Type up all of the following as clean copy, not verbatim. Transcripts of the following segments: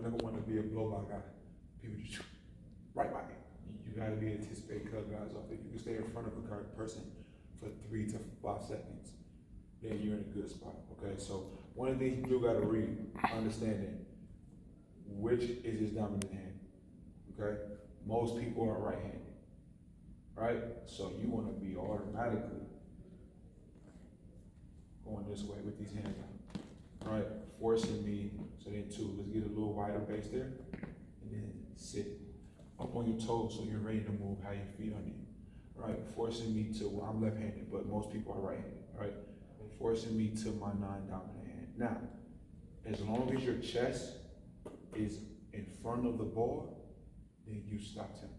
don't never want to be a blow by guy. People just right by you. You got to be anticipating cut guys off. If you can stay in front of a person for 3 to 5 seconds, then you're in a good spot. Okay, so one of the things you do got to read, understanding which is his dominant hand. Okay, most people are right-handed, right? So you want to be automatically going this way with these hands out, right? Forcing me. So then 2, let's get a little wider base there, and then sit up on your toes so you're ready to move. How your feet on you, right? Forcing me to, well, I'm left-handed, but most people are right-handed, right? Forcing me to my non-dominant hand. Now, as long as your chest is in front of the ball, then you stopped him,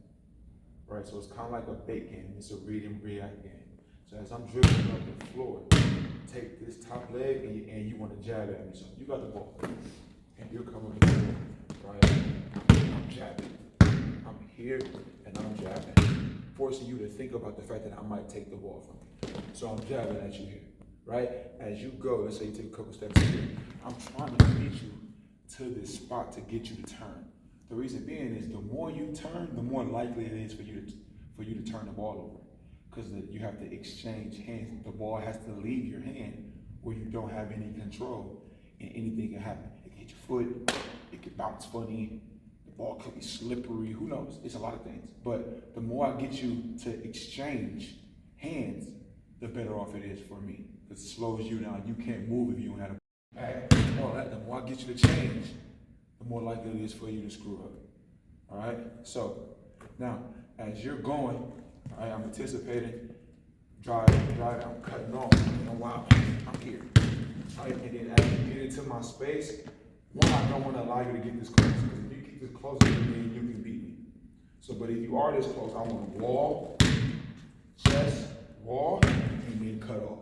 right? So it's kind of like a bait game. It's a read and react game. So as I'm dribbling up the floor, take this top leg and you want to jab at me. So you got the ball, and you're coming to me, right? I'm jabbing. I'm here, and I'm jabbing, forcing you to think about the fact that I might take the ball from you. So I'm jabbing at you here. Right? As you go, let's say you take a couple steps here, I'm trying to lead you to this spot to get you to turn. The reason being is the more you turn, the more likely it is for you to turn the ball over. Because you have to exchange hands. The ball has to leave your hand where you don't have any control, and anything can happen. It can hit your foot, it can bounce funny, the ball could be slippery, who knows? It's a lot of things. But the more I get you to exchange hands, the better off it is for me. It slows you down. You can't move if you don't have a back. All that. The more I get you to change, the more likely it is for you to screw up. All right. So now, as you're going, all right, I'm anticipating driving. I'm cutting off. And wow, I'm here. All right. And then as you get into my space, one, I don't want to allow you to get this close, because if you get this close to me, you can beat me. So, but if you are this close, I want to wall, chest, wall, and then cut off.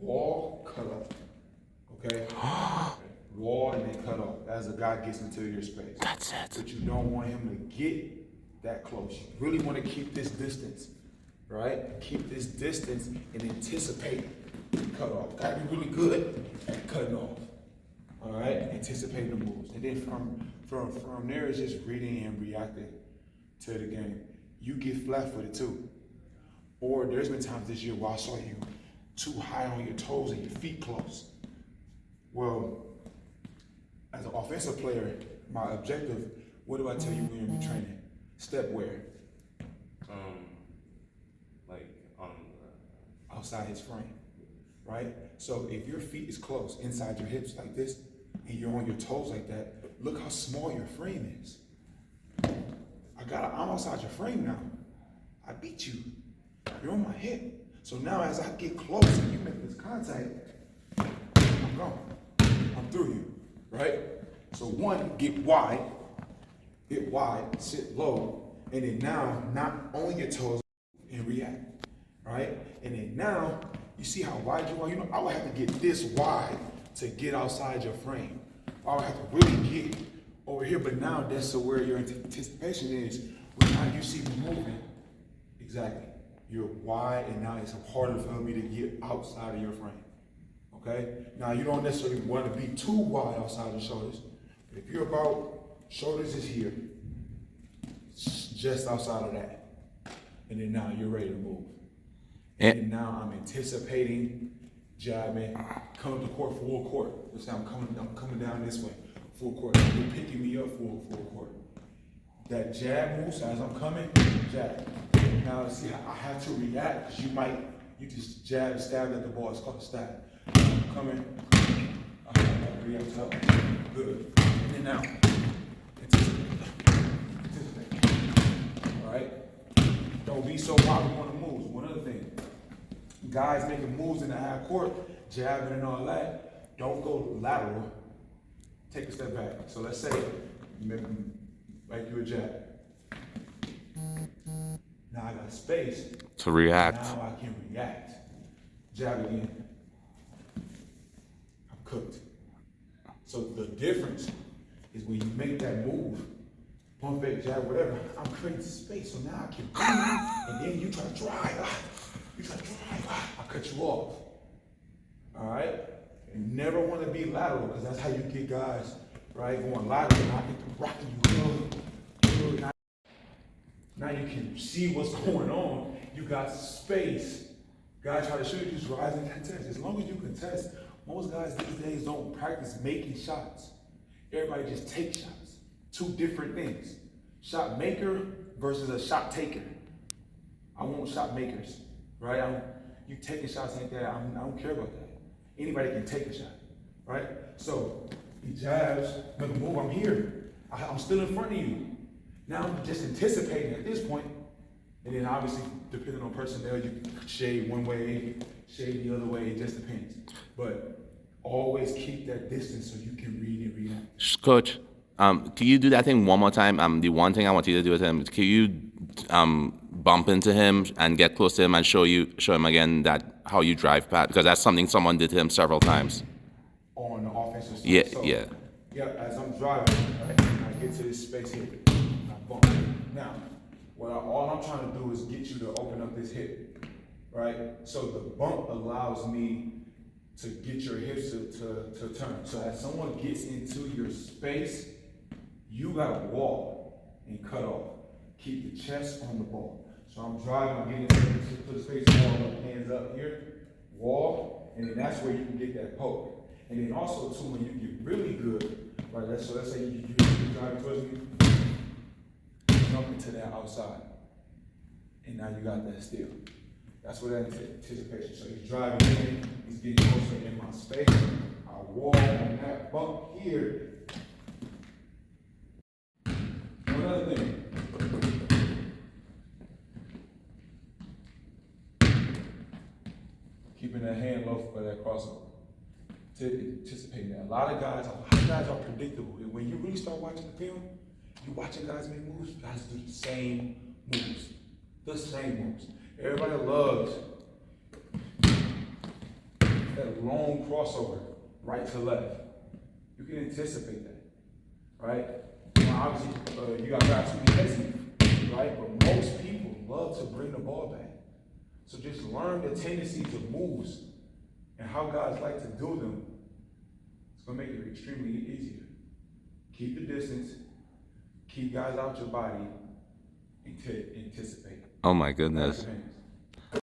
Wall, cut off. Okay? Wall and then cut off as a guy gets into your space. That's it. But you don't want him to get that close. You really want to keep this distance, right? Keep this distance and anticipate the cut off. Gotta be really good at cutting off. All right? Anticipating the moves. And then from there is just reading and reacting to the game. You get flat-footed too. Or there's been times this year where I saw you too high on your toes and your feet close. Well, as an offensive player, my objective, what do I tell you when you're training? Step where? Like on outside his frame, right? So if your feet is close inside your hips like this, and you're on your toes like that, look how small your frame is. I'm outside your frame now. I beat you. You're on my hip. So now as I get close and you make this contact, I'm gone. I'm through you, right? So one, get wide, sit low, and then now not on your toes and react, right? And then now, you see how wide you are? You know, I would have to get this wide to get outside your frame. I would have to really get over here, but now that's where your anticipation is. When now you see me moving, exactly. You're wide, and now it's harder for me to get outside of your frame, okay? Now, you don't necessarily want to be too wide outside your shoulders. If you're about, shoulders is here, just outside of that. And then now you're ready to move. And now I'm anticipating, jabbing, coming to court, full court. Let's say I'm coming down this way, full court. You're picking me up, full court. That jab moves as I'm coming, jab. Now see, I have to react because you just jab, stab at the ball. It's called a stab. I'm coming, I react up. Good. And then now, anticipate. All right? Don't be so wild. We want to move. One other thing. Guys making moves in the half court, jabbing and all that, don't go lateral. Take a step back. So let's say, like you a jab. Now I got space to react. Now I can react. Jab again. I'm cooked. So the difference is when you make that move, pump fake, jab, whatever, I'm creating space. So now I can breathe, and then you try to drive. I cut you off. All right? You never want to be lateral because that's how you get guys, right? Going lateral, knocking through, rocking you. Now you can see what's going on. You got space. Guys try to shoot you, just rise and contest. As long as you contest, most guys these days don't practice making shots. Everybody just takes shots. Two different things. Shot maker versus a shot taker. I want shot makers, right? You taking shots ain't that. I don't care about that. Anybody can take a shot, right? So he jabs, make a move. I'm here. I'm still in front of you. Now I'm just anticipating at this point, and then obviously depending on personnel, you can shade one way, shade the other way. It just depends. But always keep that distance so you can read and react. Coach, can you do that thing one more time? The one thing I want you to do with him is, can you bump into him and get close to him and show him again that how you drive past, because that's something someone did to him several times. On the offensive side. Yeah, so, yeah. Yeah, as I'm driving, right, I get to this space here. I bump. Now, all I'm trying to do is get you to open up this hip, right? So the bump allows me to get your hips to turn. So as someone gets into your space, you gotta walk and cut off. Keep the chest on the ball. So I'm driving, I'm getting to the space, hands up here, wall, and then that's where you can get that poke. And then also too, when you get really good, right? So let's say you driving towards me, jump into that outside, and now you got that steal. That's what that anticipation. So he's driving in, he's getting closer in my space. I walk on that bump here. Another thing. Keeping that hand low for that crossover. Anticipating that. A lot of guys are predictable. And when you really start watching the film, you're watching guys make moves, guys do the same moves. The same moves. Everybody loves that long crossover, right to left. You can anticipate that, right? Now, obviously, you got guys who be hesitant, right? But most people love to bring the ball back. So just learn the tendencies of moves and how guys like to do them. It's gonna make it extremely easier. Keep the distance, keep guys out your body, and anticipate. Oh my goodness.